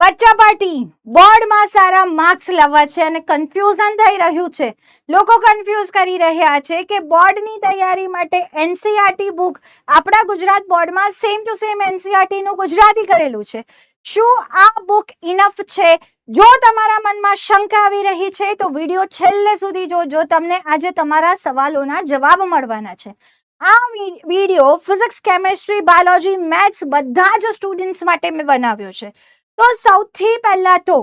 કચ્ચા પાટી બોર્ડમાં સારા માર્ક્સ લાવવા છે અને કન્ફ્યુઝન થઈ રહ્યું છે. લોકો કન્ફ્યુઝ કરી રહ્યા છે કે બોર્ડની તૈયારી માટે એનસીઆરટી બુક આપણા ગુજરાત બોર્ડમાં સેમ ટુ સેમ એનસીઆરટી નું ગુજરાતી કરેલું છે. શું આ બુક ઇનફ છે? જો તમારા મનમાં શંકા આવી રહી છે તો વિડીયો છેલ્લે સુધી જોજો. તમને આજે તમારા સવાલોના જવાબ મળવાના છે. આ video physics, chemistry, biology, maths બધા જ સ્ટુડન્ટ્સ માટે મેં બનાવ્યો છે. તો સૌથી પહેલા તો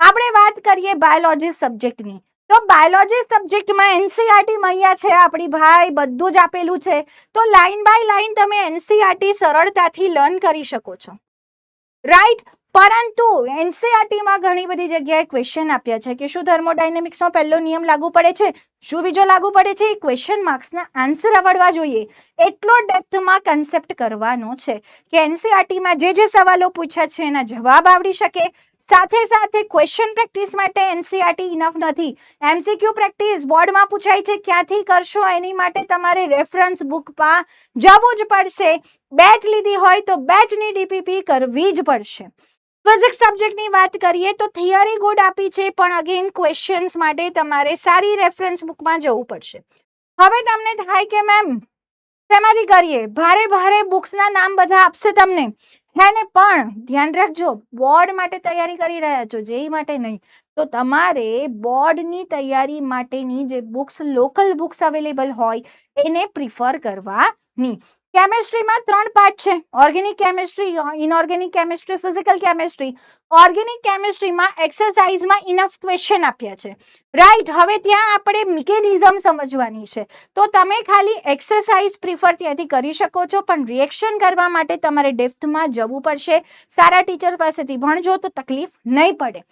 આપણે વાત કરીએ બાયોલોજી સબ્જેક્ટની. તો બાયોલોજી સબ્જેક્ટમાં એનસીઆરટી મૈયા છે આપણી ભાઈ, બધું જ આપેલું છે. તો લાઈન બાય લાઈન તમે એનસીઆરટી સરળતાથી લર્ન કરી શકો છો, રાઈટ. પરંતુ એનસીઆરટીમાં ઘણી બધી જગ્યાએ ક્વેશ્ચન આપ્યા છે કે શું થર્મોડાયનેમિક્સનો પહેલો નિયમ લાગુ પડે છે, શું બીજો લાગુ પડે છે. એ ક્વેશ્ચન માર્ક્સના આન્સર આવડવા જોઈએ. એટલો ડેપ્થમાં કન્સેપ્ટ કરવાનો છે કે એનસીઆરટીમાં જે સવાલો પૂછ્યા છે એના જવાબ આવડી શકે. સાથે સાથે ક્વેશ્ચન પ્રેક્ટિસ માટે એનસીઆરટી ઇનફ નથી. એમસીક્યુ પ્રેક્ટિસ બોર્ડમાં પૂછાય છે, ક્યાંથી કરશો એની માટે તમારે રેફરન્સ બુકમાં જવું જ પડશે. બેચ લીધી હોય તો બેચની ડીપીપી કરવી જ પડશે. ફિઝિક્સ સબ્જેક્ટની વાત કરીએ તો થિયરી ગુડ આપી છે, પણ અગેન ક્વેશ્ચન્સ માટે તમારે સારી રેફરન્સ બુકમાં જવું પડશે. હવે તમને થાય કે મેમ શેમાંથી કરીએ, ભારે ભારે બુક્સના નામ બધા આપશે તમને, હે ને? પણ ધ્યાન રાખજો, બોર્ડ માટે તૈયારી કરી રહ્યા છો, જેઈ માટે નહીં. તો તમારે બોર્ડની તૈયારી માટેની જે બુક્સ, લોકલ બુક્સ અવેલેબલ હોય એને પ્રિફર કરવાની. કેમેસ્ટ્રીમાં 3 પાર્ટ છે: organic chemistry, inorganic chemistry, physical chemistry. Organic કેમેસ્ટ્રીમાં એક્સરસાઇઝમાં ઇનફ ક્વેશ્ચન આપ્યા છે, રાઈટ. હવે ત્યાં આપણે મિકેનિઝમ સમજવાની છે. તો તમે ખાલી એક્સરસાઇઝ પ્રિફર ત્યાંથી કરી શકો છો, પણ રિએક્શન કરવા માટે તમારે ડેપ્થમાં જવું પડશે. સારા ટીચર પાસેથી ભણજો તો તકલીફ નહીં પડે.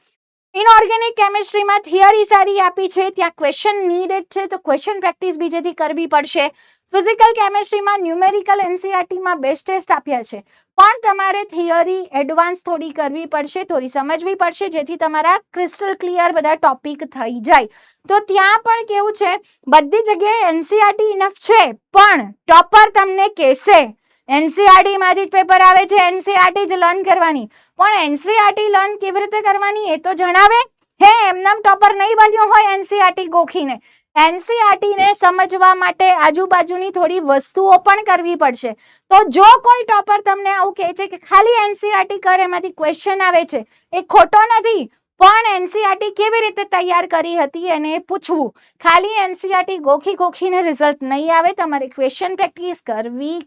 ઇનઓર્ગેનિક કેમેસ્ટ્રીમાં થિયરી સારી આપી છે, ત્યાં ક્વેશ્ચન નીડેડ છે, તો ક્વેશ્ચન પ્રેક્ટિસ બીજેથી કરવી પડશે. ફિઝિકલ કેમેસ્ટ્રીમાં ન્યુમેરિકલ એનસીઆરટીમાં બેસ્ટ ટેસ્ટ આપ્યા છે, પણ તમારે થિયરી એડવાન્સ થોડી કરવી પડશે, થોડી સમજવી પડશે, જેથી તમારા ક્રિસ્ટલ ક્લિયર બધા ટોપિક થઈ જાય. તો ત્યાં પણ કેવું છે, બધી જગ્યાએ એનસીઆરટી ઇનફ છે, પણ ટોપર તમને કહેશે એનસીઆરટી માંથી જ પેપર આવે છે, એનસીઆરટી જ લર્ન કરવાની. પણ એનસીઆરટી લર્ન કેવી રીતે કરવાની એ તો જણાવે. હે, એમનામ ટોપર નહીં બન્યો હોય એનસીઆરટી ગોખીને. એનસીઆરટી ને સમજવા માટે આજુબાજુની થોડી વસ્તુઓ પણ કરવી પડશે. તો જો કોઈ ટોપર તમને આવું કહે છે કે ખાલી એનસીઆરટી કર, એમાંથી ક્વેશ્ચન આવે છે, એ ખોટો નથી. પણ એનસીઆરટી કેવી રીતે તૈયાર કરી હતી એને પૂછવું. ખાલી એનસીઆરટી ગોખીને રિઝલ્ટ નહીં આવે. તમારે ક્વેશ્ચન પ્રેક્ટિસ કરવી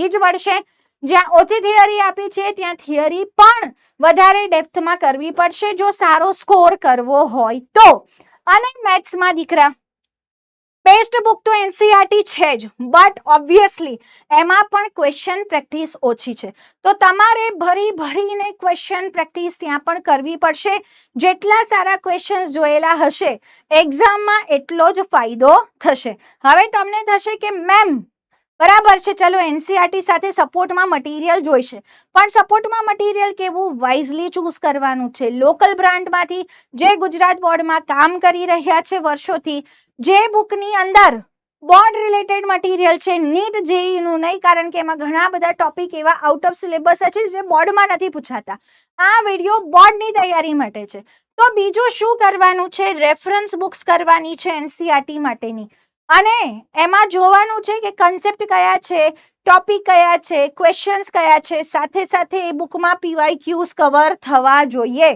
જ પડશે. જ્યાં ઓછી થિયરી આપી છે ત્યાં થિયરી પણ વધારે ડેપ્થમાં કરવી પડશે, જો સારો સ્કોર કરવો હોય તો. અને મેથ્સમાં દીકરા બેસ્ટ બુક તો એનસીઆરટી છે જ, બટ ઓબ્વિયસલી એમાં પણ ક્વેશ્ચન પ્રેક્ટિસ ઓછી છે. તો તમારે ભરીને ક્વેશ્ચન પ્રેક્ટિસ ત્યાં પણ કરવી પડશે. જેટલા સારા ક્વેશ્ચન્સ જોયેલા હશે એક્ઝામમાં એટલો જ ફાયદો થશે. હવે તમને થશે કે મેમ બરાબર છે, ચલો એનસીઆરટી સાથે સપોર્ટમાં મટીરિયલ જોઈશે, પણ સપોર્ટમાં મટીરિયલ કેવું વાઇઝલી ચૂઝ કરવાનું છે. લોકલ બ્રાન્ડમાંથી જે ગુજરાત બોર્ડમાં કામ કરી રહ્યા છે વર્ષોથી, જે બુકની અંદર બોર્ડ રિલેટેડ મટીરિયલ છે, નીટ જેઈનું નહીં, કારણ કે એમાં ઘણા બધા ટોપિક એવા આઉટ ઓફ સિલેબસ છે જે બોર્ડમાં નથી પૂછાતા. આ વિડીયો બોર્ડની તૈયારી માટે છે. તો બીજું શું કરવાનું છે, રેફરન્સ બુક્સ કરવાની છે એનસીઆરટી માટેની, અને એમાં જોવાનું છે કે કન્સેપ્ટ કયા છે, ટોપિક કયા છે, ક્વેશ્ચન્સ કયા છે. સાથે સાથે એ બુકમાં પીવાયક્યુઝ કવર થવા જોઈએ.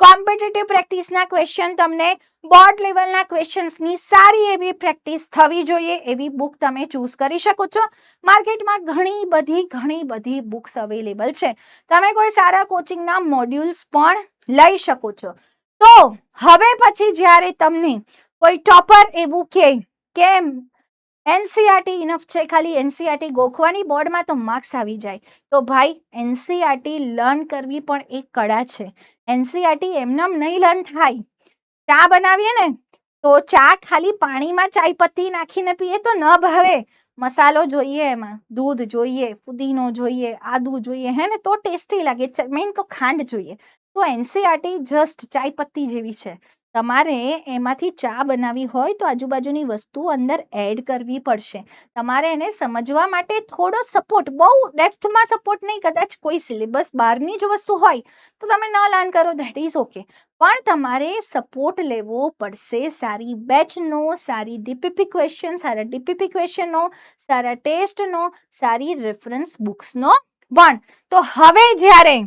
કોમ્પિટિટિવ પ્રેક્ટિસના ક્વેશ્ચન, તમને બોર્ડ લેવલના ક્વેશ્ચન્સની સારી એવી પ્રેક્ટિસ થવી જોઈએ એવી બુક તમે ચૂઝ કરી શકો છો. માર્કેટમાં ઘણી બધી બુક્સ અવેલેબલ છે. તમે કોઈ સારા કોચિંગના મોડ્યુલ્સ પણ લઈ શકો છો. તો હવે પછી જ્યારે તમને કોઈ ટોપર એવું કહે કે એનસીઆરટી ઇનફ છે, ખાલી એનસીઆરટી ગોખવાની, બોર્ડમાં તો માર્ક્સ આવી જાય, તો ભાઈ એનસીઆરટી લર્ન કરવી પણ એક કળા છે. એનસીઆરટી એમનેમ નહીં લર્ન થાય. ચા બનાવીએ ને તો ચા ખાલી પાણીમાં ચાય પત્તી નાખીને પીએ તો ન ભાવે. મસાલો જોઈએ, એમાં દૂધ જોઈએ, ફુદીનો જોઈએ, આદુ જોઈએ, હે ને, તો ટેસ્ટી લાગે. મેઇન તો ખાંડ જોઈએ. તો એનસીઆરટી જસ્ટ ચાય પત્તી જેવી છે. તમારે એમાંથી ચા બનાવી હોય તો આજુબાજુની વસ્તુ અંદર એડ કરવી પડશે. તમારે એને સમજવા માટે થોડો સપોર્ટ, બહુ ડેપ્થમાં સપોર્ટ નહીં, કદાચ કોઈ સિલેબસ બહારની જ વસ્તુ હોય તો તમે ન લર્ન કરો, ધેટ ઇઝ ઓકે, પણ તમારે સપોર્ટ લેવો પડશે સારી બેચનો, સારી ડીપીપી ક્વેશ્ચન, સારા ડીપીપી ક્વેશ્ચનનો, સારા ટેસ્ટનો, સારી રેફરન્સ બુક્સનો પણ. તો હવે જ્યારે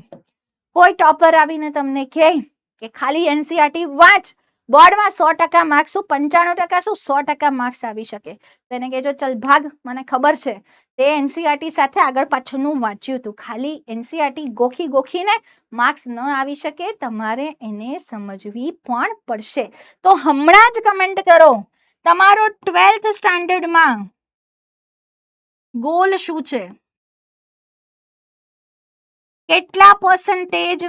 કોઈ ટોપર આવીને તમને કહે કે ખાલી એનસીઆરટી વાંચ, બોર્ડમાં 100% માર્ક્સ શું, 95% શું, 100% માર્ક્સ આવી શકે, તો એને કહેજો ચલ ભાગ, મને ખબર છે તે એનસીઆરટી સાથે આગળ પાછળનું વાંચ્યું હતું, ખાલી એનસીઆરટી ગોખીને માર્ક્સ ન આવી શકે, તમારે એને સમજવી પણ પડશે. તો હમણાં જ કમેન્ટ કરો તમારો 12th સ્ટાન્ડર્ડમાં ગોલ શું છે, કેટલા પર્સન્ટેજ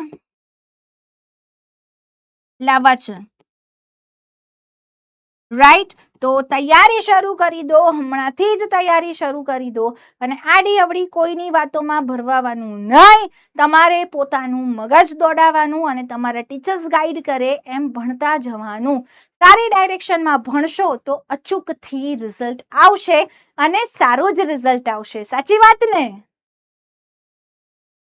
લાવવા છે, રાઈટ? તો તૈયારી શરૂ કરી દો, હમણાંથી જ તૈયારી શરૂ કરી દો, અને આડી અવડી કોઈની વાતોમાં ભરવાવાનું નહીં, તમારે પોતાનું મગજ દોડાવવાનું અને તમારા ટીચર્સ ગાઈડ કરે એમ ભણતા જવાનું. સારી ડાયરેક્શનમાં ભણશો તો અચૂકથી રિઝલ્ટ આવશે અને સારું જ રિઝલ્ટ આવશે. સાચી વાત ને?